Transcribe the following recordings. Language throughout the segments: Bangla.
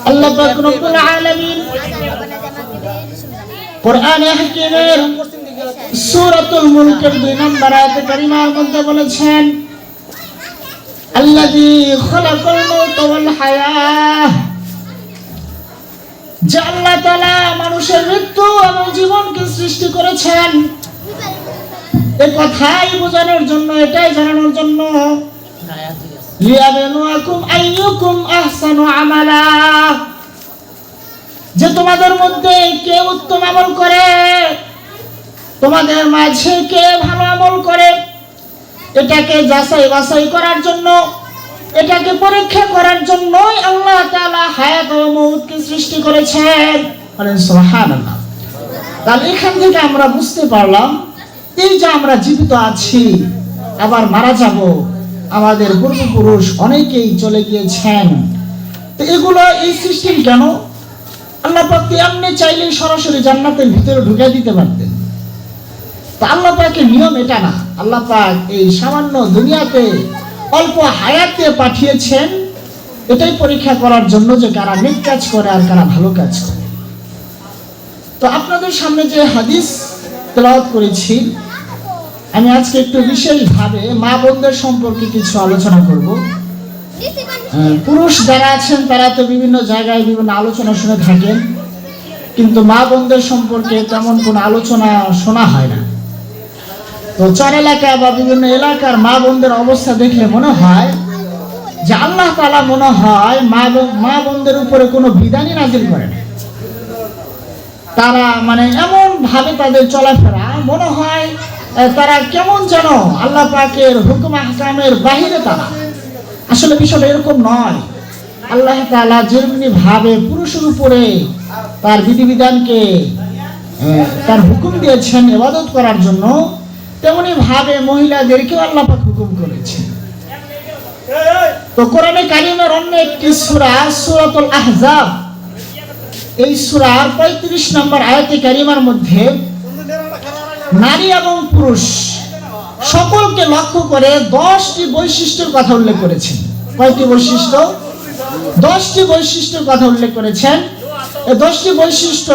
আল্লাহ পাক রব্বুল আলামিন কোরআনে হাকিমের সূরাতুল মুলকের 2 নম্বর আয়াতে কারিমার মধ্যে বলেছেন, আল্লাযী খালাকাল মাউতা ওয়াল হায়াহ, যে আল্লাহ তাআলা মানুষের মৃত্যু এবং জীবনকে সৃষ্টি করেছেন। এই কথাই বোঝানোর জন্য, এটাই জানানোর জন্য, লিয়াবলুয়াকুম আইয়ুকুম আহসানু আমালা, যে তোমাদের মধ্যে কে উত্তম আমল করে, তোমাদের মাঝে কে ভালো আমল করে, এটাকে যাচাই বাছাই করার জন্য, এটাকে পরীক্ষা করার জন্যই আল্লাহ তাআলা হায়াত ও মউতকে সৃষ্টি করেছেন। বলেন সুবহানাল্লাহ। তাহলে এখান থেকে আমরা বুঝতে পারলাম, এই যে আমরা জীবিত আছি, আবার মারা যাব, আমাদের পূর্বপুরুষ অনেকেই চলে গিয়েছেন, তো এগুলো এই সিস্টেম কেন? আল্লাহ পাক এমনি চাইলেই সরাসরি জান্নাতের ভিতরে ঢুকে দিতে পারতেন। তো আল্লাহ পাকের নিয়ম এটা না। আল্লাহ পাক এই সামান্য দুনিয়াতে অল্প হায়াতে পাঠিয়েছেন, এটাই পরীক্ষা করার জন্য যে কারা নেক কাজ করে আর কারা ভালো কাজ করে। তো আপনাদের সামনে যে হাদিস তেলাওয়াত করেছি, আমি আজকে একটু বিশেষভাবে মা বোনদের সম্পর্কে কিছু আলোচনা করব। পুরুষ যারা আছেন তারা তো বিভিন্ন জায়গায় বিভিন্ন আলোচনা শুনে থাকেন, কিন্তু মা বোনদের সম্পর্কে তেমন কোনো আলোচনা শোনা হয় না। তো চর এলাকা বা বিভিন্ন এলাকার মা বোনদের অবস্থা দেখলে মনে হয় যে আল্লাহ তাআলা মনে হয় মা বোনদের উপরে কোনো বিধানই নাজিল করেন। তারা মানে এমন ভাবে তাদের চলাফেরা, মনে হয় তারা কেমন যেন আল্লাহ পাকের হুকুম আহকামের বাহিরে তারা। আসলে বিষয়টা এরকম নয়। আল্লাহ তাআলা যেমনি ভাবে পুরুষের উপরে তার বিধিবিধানকে তার হুকুম দিয়েছেন ইবাদত করার জন্য, তেমনি ভাবে মহিলাদেরকেও আল্লাহ পাক হুকুম করেছেন। তো কোরআনে কারিমের অন্য একটি সূরা, সূরাতুল আহজাব, এই সূরার 35 নম্বর আয়াতে কারিমার মধ্যে নারী এবং পুরুষ সকলকে লক্ষ্য করে 10টি বৈশিষ্ট্যের কথা উল্লেখ করেছেন। কয়টি বৈশিষ্ট্য? 10টি বৈশিষ্ট্যের কথা উল্লেখ করেছেন। এই 10টি বৈশিষ্ট্য,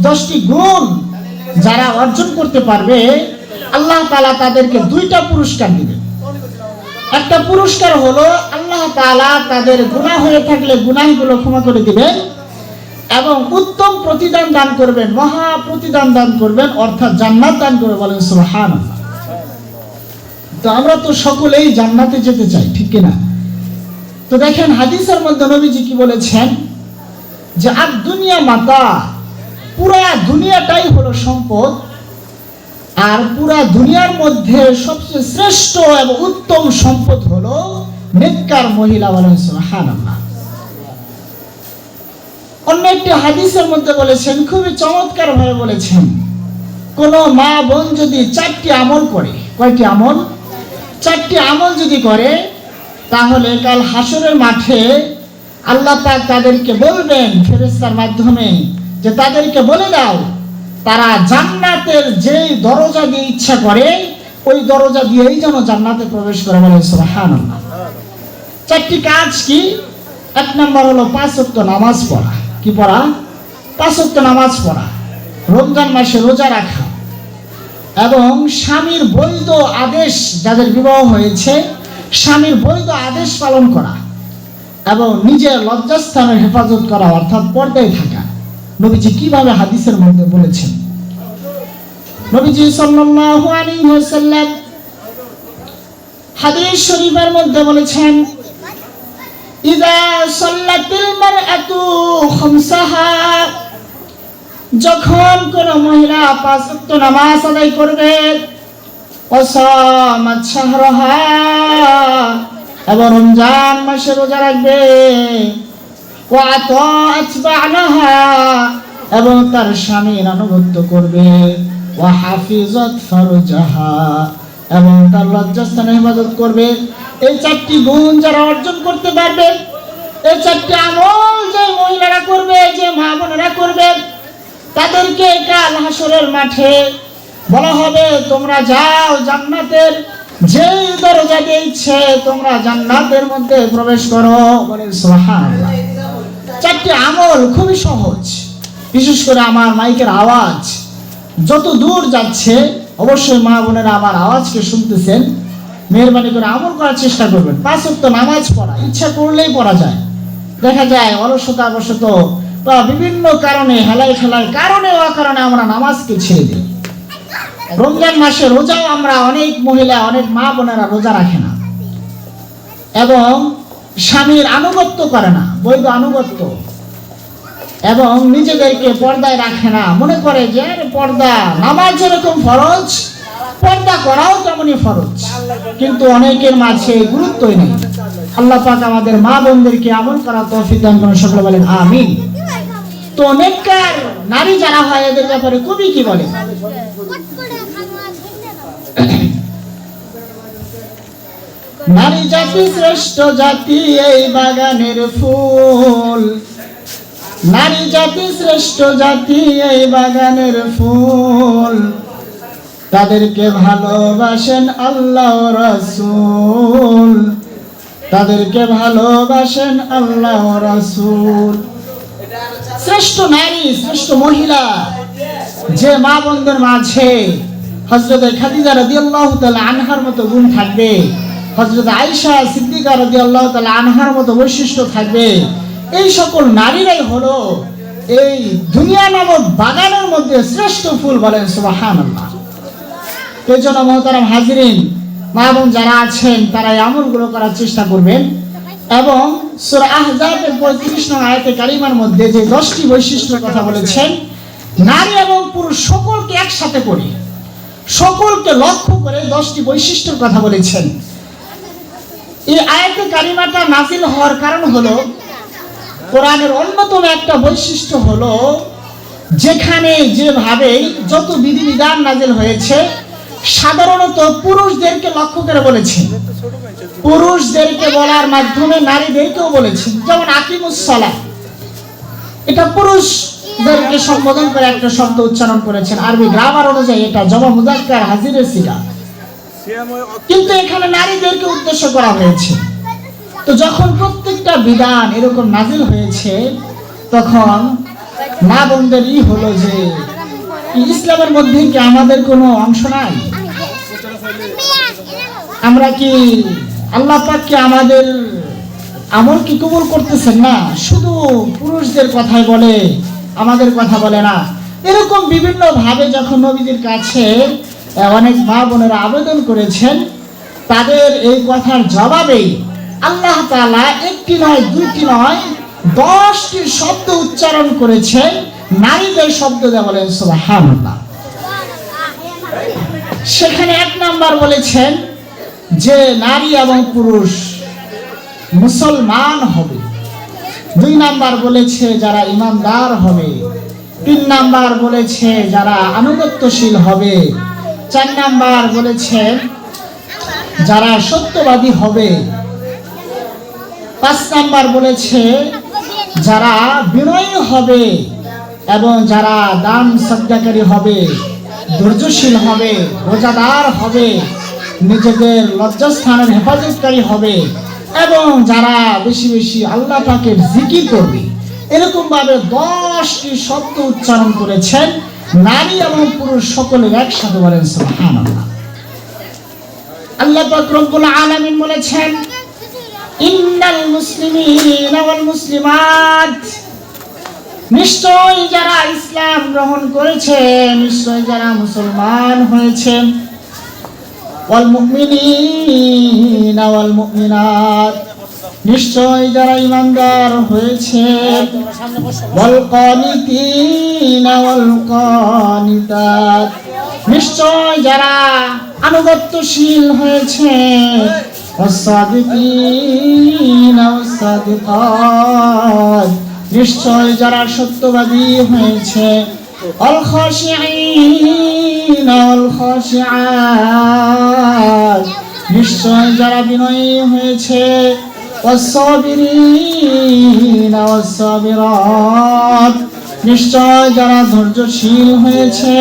10টি গুণ যারা অর্জন করতে পারবে, আল্লাহ তাআলা তাদেরকে 2টা পুরস্কার দিবেন। একটা পুরস্কার হলো আল্লাহ তাআলা তাদের গুনাহ হয়ে থাকলে গুনাহগুলো ক্ষমা করে দিবেন এবং উত্তম প্রতিদান দান করবেন, মহা প্রতিদান দান করবেন, অর্থাৎ জান্নাত দান করবেন। বলেন সুবহানাল্লাহ। তো আমরা তো সকলেই জান্নাতে যেতে চাই, ঠিক কিনা? তো দেখেন হাদিসের মধ্যে নবীজি কি বলেছেন, যে আর দুনিয়া মাতা, পুরা দুনিয়াটাই হলো সম্পদ, আর পুরা দুনিয়ার মধ্যে সবচেয়ে শ্রেষ্ঠ এবং উত্তম সম্পদ হলো নেককার মহিলা। বলেন সুবহানাল্লাহ। অন্য একটি হাদিসের মধ্যে বলেছেন, খুবই চমৎকার ভাবে বলেছেন, কোন মা বোন যদি 4টি আমল করে, কয়টি আমল? 4টি আমল যদি করে, তাহলে কাল হাসরের মাঠে আল্লাহ পাক তাদেরকে বলবেন ফেরেশতার মাধ্যমে, যে তাদেরকে বলে দাও তারা জান্নাতের যেই দরজা দিয়ে ইচ্ছা করে ওই দরজা দিয়েই যেন জান্নাতে প্রবেশ করে। বলেন সুবহানাল্লাহ। 4টি কাজ কি? 1 নম্বর হলো 5 ওয়াক্ত নামাজ পড়া। কি পড়া? 5 ওয়াক্ত নামাজ পড়া, রমজান মাসে রোজা রাখা, এবং স্বামীর বৈধ আদেশ, যাদের বিবাহ হয়েছে স্বামীর বৈধ আদেশ পালন করা, এবং নিজের লজ্জাস্থানের হেফাজত করা, অর্থাৎ পর্দায় থাকা। নবীজি কিভাবে হাদিসের মধ্যে বলেছেন, নবীজি সাল্লাল্লাহু আলাইহি ওয়াসাল্লাম হাদিস শরীফের মধ্যে বলেছেন, ইযা সাল্লাতিল মারআতু খামসাহা, যখন কোন মহিলা 5 ওয়াক্ত নামাজ আদায় করবে, ওয়াসামাত শাহরাহা, এবং রমজান মাসে রোজা রাখবে, ওয়া আতাআত বা'লাহা, এবং তার স্বামীর আনুগত্য করবে, ওয়া হাফিজাত ফারজাহা, এবং তার লজ্জাস্থানের হেফাজত করবে। এই 4টি গুণ যারা অর্জন করতে পারবে, এই 4টি আমল যে মহিলারা করবে, যে মা বোনেরা করবে, তাদেরকে কাল হাসরের মাঠে বলা হবে, তোমরা যাও জান্নাতের যেই দরজা দিয়ে ইচ্ছে তোমরা জান্নাতের মধ্যে প্রবেশ করো। বলেন সুবহানাল্লাহ। চারটি আমল খুবই সহজ। বিশেষ করে আমার মাইকের আওয়াজ যত দূর যাচ্ছে, অবশ্যই মা বোনেরা আমার আওয়াজকে শুনতেছেন, মেহরবানি করে আমল করার চেষ্টা করবেন। 5 ওয়াক্ত নামাজ পড়া ইচ্ছা করলেই পড়া যায়। দেখা যায় অলসতাবশত বা বিভিন্ন কারণে, হেলাই খেলার কারণে অকারণে আমরা নামাজকে ছেড়ে দিই। রমজান মাসে রোজাও আমরা অনেক মহিলা, অনেক মা বোনেরা রোজা রাখে না এবং স্বামীর আনুগত্য করে না, বৈধ আনুগত্য, এবং নিজেদেরকে পর্দায় রাখে না। মনে করে যে পর্দা, নামাজ যেরকম ফরজ, পর্দা করাও তেমনই ফরজ, কিন্তু অনেকের মাঝে গুরুত্বই নেই। আল্লাহ পাক আমাদের মা বোনদেরকে আমল করা তৌফিক দান করুন, সকলে বলেন আমিন। তো নেককার নারী যারা হয় এদের ব্যাপারে কবি কি বলে? নারী জাতি শ্রেষ্ঠ জাতি এই বাগানের ফুল, নারী জাতি শ্রেষ্ঠ জাতি এই বাগানের ফুল, তাদেরকে ভালোবাসেন আল্লাহ রাসূল, তাদেরকে ভালোবাসেন আল্লাহ রাসূল। শ্রেষ্ঠ নারী, শ্রেষ্ঠ মহিলা যে মা বোনদের মাঝে হযরত খাদিজা রাদিয়াল্লাহু তাআলা আনহার মতো গুণ থাকবে, হযরত আয়েশা সিদ্দিকা রাদিয়াল্লাহু তাআলা আনহার মতো বৈশিষ্ট্য থাকবে, এই সকল নারীরাই হলো এই দুনিয়া নামক বাগানের মধ্যে শ্রেষ্ঠ ফুল। বলেন সুবহানাল্লাহ। এই জন্য মহতারাম হাজিরিন, মা বোন যারা আছেন তারা এই আমলগুলো করার চেষ্টা করবেন। এবং সূরা আহজাবের 35 নং আয়াতে কারিমার মধ্যে যে 10টি বৈশিষ্ট্যের কথা বলেছেন, নারী এবং পুরুষ সকলকে একসাথে করে, সকলকে লক্ষ্য করে 10টি বৈশিষ্ট্যের কথা বলেছেন। এই আয়াতে কারিমাটা নাজিল হওয়ার কারণ হলো, কোরআনের অন্যতম একটা বৈশিষ্ট্য হলো, যেখানে যেভাবে যত বিধিবিধান নাজিল হয়েছে সাধারণত পুরুষদেরকে লক্ষ্য করে বলেছেন, পুরুষদেরকে বলার মাধ্যমে নারীদেরকেও বলেছেন। যেমন আকিমুস সালাহ, এটা পুরুষদেরকে সম্বোধন করে একটা শব্দ উচ্চারণ করেছেন, আরবি গ্রামার অনুযায়ী এটা জমা মুযাক্কার হাজিরের সিগা, কিন্তু এখানে নারীদেরকে উদ্দেশ্য করা হয়েছে। তো যখন প্রত্যেকটা বিধান এরকম নাজিল হয়েছে, তখন মা বোনদেরই হলো যে ইসলামের মধ্যে কি আমাদের কোনো অংশ নাই? আমরা কি আল্লাহ পাক কি আমাদের আমল কি কবুল করতেছেন না? শুধু পুরুষদের কথাই বলে, আমাদের কথা বলে না। এরকম বিভিন্ন ভাবে যখন নবীদের কাছে অনেক মা বোনেরা আবেদন করেছেন, তাদের এই কথার জবাবেই আল্লাহ তাআলা একটি নয়, দুইটি নয়, 10টি শব্দ উচ্চারণ করেছেন, নারীদের শব্দ দিয়ে। বলেন সুবহানাল্লাহ। সেখানে 1 নাম্বার বলেছেন যে নারী এবং পুরুষ মুসলমান হবে, 2 নাম্বার বলেছে যারা ইমানদার হবে, 3 নাম্বার বলেছে যারা আনুগত্যশীল হবে, 4 নাম্বার বলেছেন যারা সত্যবাদী হবে, 5 নাম্বার বলেছে যারা বিনয়ী হবে এবং যারা দান সদকাকারী হবে, ধৈর্যশীল হবে, রোজাদার হবে, নিজেদের লজ্জাস্থানের হেফাজতকারী হবে এবং যারা বেশি বেশি আল্লাহ পাকের জিকির করবে। এরকম ভাবে 10টি শব্দ উচ্চারণ করেছেন, নারী এবং পুরুষ সকলে একসাথে। বলেন সুবহানাল্লাহ। আল্লাহ পাক রব্বুল আলামিন বলেছেন, ইন্নাল মুসলিমিনা ওয়াল মুসলিমাত, নিশ্চয় যারা ইসলাম গ্রহণ করেছে, নিশ্চয় যারা মুসলমান হয়েছে, ওয়াল মুমিনিনা ওয়াল মুমিনাত, নিশ্চয় যারা ঈমানদার হয়েছে, ওয়াল কানিতিনা ওয়াল কানিতাত, নিশ্চয় যারা আনুগত্যশীল হয়েছে, ওয়াস-সাদিকিনা ওয়াস-সাদিকাত, নিশ্চয় যারা সত্যবাদী হয়েছে, আল খাশিঈনা ওয়াল খাশিআত, নিশ্চয় যারা বিনয়ী হয়েছে, ওয়াস-সাবিরিনা ওয়াস-সাবিরাত, নিশ্চয় যারা ধৈর্যশীল হয়েছে,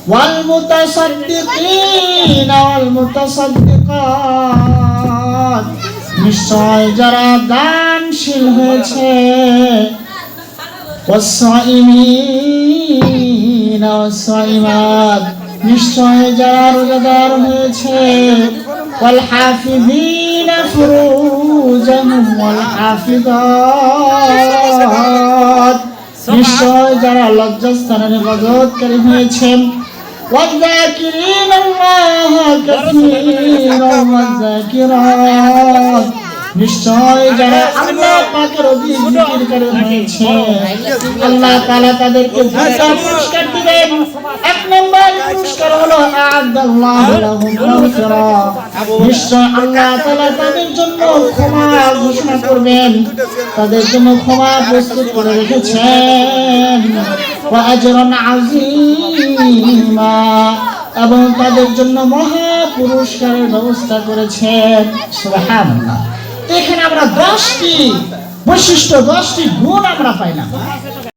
ওয়াল মুতাসাদ্দিকিনা ওয়াল মুতাসাদ্দিকাত, নিশ্চয় যারা দান কল্যাণশীল হয়েছে। والصائمين والصائمات নিশ্চয় যারা রোজাদার হয়েছে। والحافظين فروجهم والحافظات নিশ্চয় যারা লজ্জাস্থানের হেফাজতকারী হয়েছেন। والذاكرين الله كثيرا والذاكرات নিশ্চয় যারা আল্লাহ পাকের অধিক জিকিরকারী হয়েছে আল্লাহ তাআলা তাদেরকে দুটো পুরস্কার দিবেন। এক নম্বর পুরস্কার হলো আ'আদাল্লাহু লাহুম মাগফিরা, নিশ্চয় আল্লাহ তাআলা তাদের জন্য ক্ষমা ঘোষণা করবেন, তাদের জন্য ক্ষমা প্রস্তুত করে রেখেছেন। ওয়া আজরান আযীমা, এবং তাদের জন্য মহা পুরস্কারের ব্যবস্থা করেছেন। সুবহানাল্লাহ। এখানে আমরা 10টি বৈশিষ্ট্য 10টি গুণ আমরা পাইলাম।